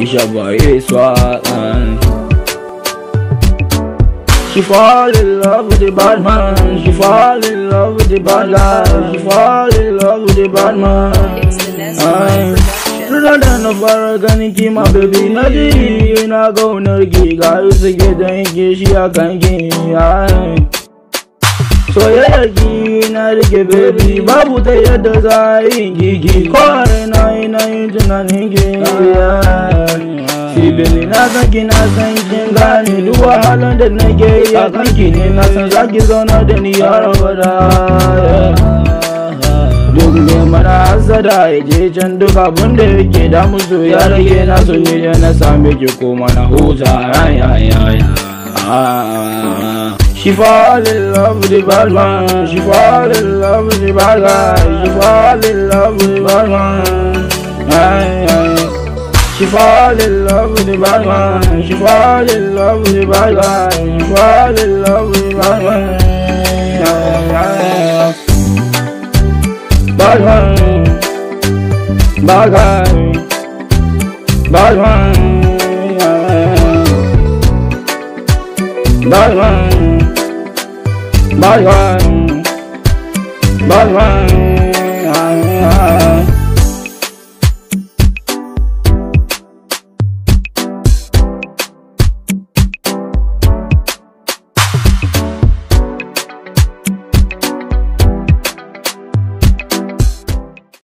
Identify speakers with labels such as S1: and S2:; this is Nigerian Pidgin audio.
S1: It's your boy, it's what, man. She fall in love with the bad man. She fall in love with the bad guy. She fall in love with the bad man.
S2: It's the Nestor
S1: Rather than a bargain, keep my baby Naji. And I go no gig. I used to get the English, she a can give. So yeah, na rike baby, babu ta yadda za a yi gigi. Kawai na yi tunanin ki. Sibili na san ki, na san kin gane duk wahalar da nake yi a kanki ne. Na san za ki zauna da ni har abada. Duk ne mana hasada ya je can duk abin da yake damu su ya rage na su ne da na same ki kuma na huta. She fall in love with the bad man. She fall in love with the bad guy. She fall in love with the bad man. She fall in love with the bad man. She fall in love with the bad guy. She fall in love with the bad man. Bad man, bad guy, bad man, bad man. Bad one, bad one.